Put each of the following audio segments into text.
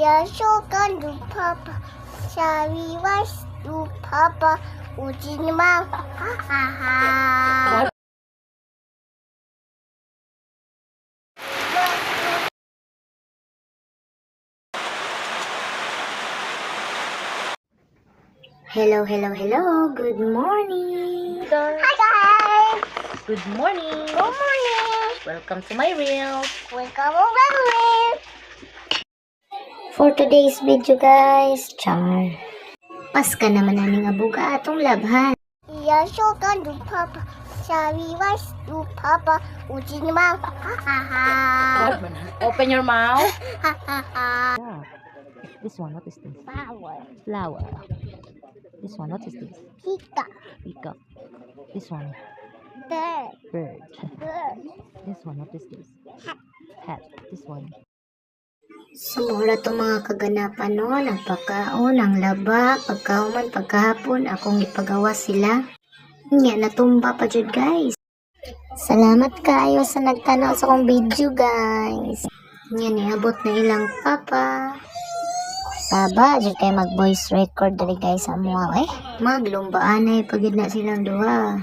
Ya suka du papa, sabi was du papa, ujin ma, ha ha ha. Hello, hello, hello. Good morning. Hi guys. Good morning. Good morning. Welcome to my reel. Welcome over. For today's video, guys, char. Paska naman na ning abuga atong labhan. Ya suka du papa, sabi was du papa, ujin ma, ha ha ha. Open your mouth. Ha ha ha. This one, what is this? Flower. Flower. This one, what is this? Pika. Peacock. This one, Bird. bird. Bird. This one, what is this? Hat. This one. Sumula to mga kaganapan no, ang pagkaon, ang laba, pagkauman, pagkahapon, akong ipagawa sila. Nga, natumba pa jud guys. Salamat kayo sa nagtanaw sa akong video guys. Nga, niabot na ilang papa. Baba, jud kay mag voice record dali guys sa mga maglumbaan na pagid na silang duha.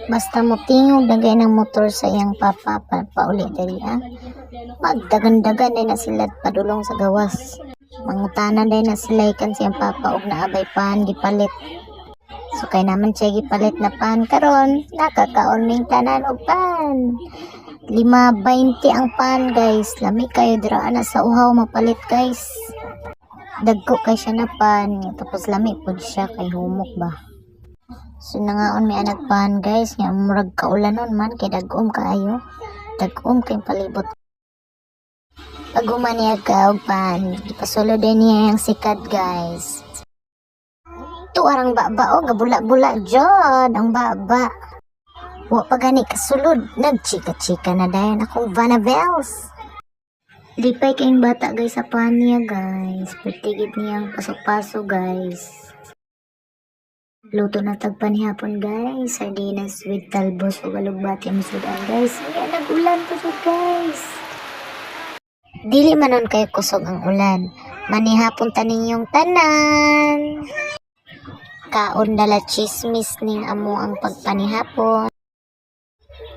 Basta mo tingog dagay ng motor sa iyang papa pauli dali magdagan-dagan na sila padulong sa gawas. Mangutanan din na sila ikan siyang papa og naabay pan gipalit. So kay naman siya gipalit na pan karon nakakaon ning tanan og pan. 5.20 ang pan guys. Lami kayo dira na sa uhaw mapalit guys. Dagko kay siya na pan tapos lami pud siya kay humok ba. So nangaon may anak pan guys nga murag kaulanon man kay dagom kaayo. Dagom kay palibot. Paguman niya ka og pan, ipasulo din niya yung sikat guys. Ito arang baba o gabula-bula jod ang baba. Wa pa gani kasulod, nagchika-chika na dayon akong Vanavels. Lipay kayong bata guys sa pan niya guys. Pertigit niyang pasok-pasok guys. Luto na tagpanihapon guys. Sardinas with talbos o galugbati ang sudan guys. Ayan, nag-ulan po siya guys. Dili manon kay kusog ang ulan. Manihapon taninyong tanan. Kaon dala chismis ning amo ang pagpanihapon.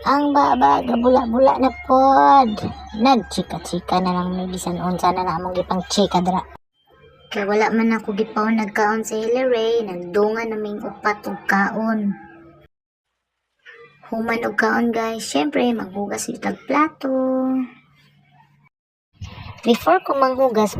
Ang baba gabula-bula na pod. Nagchika-chika na lang may bisan unsa na namong gipang chika dra. Kaya wala man ako gipaon nagkaon sa Hillary, nagdungan naming upat og kaon. Human og kaon guys, syempre maghugas yung tagplato. Before ko manghugas,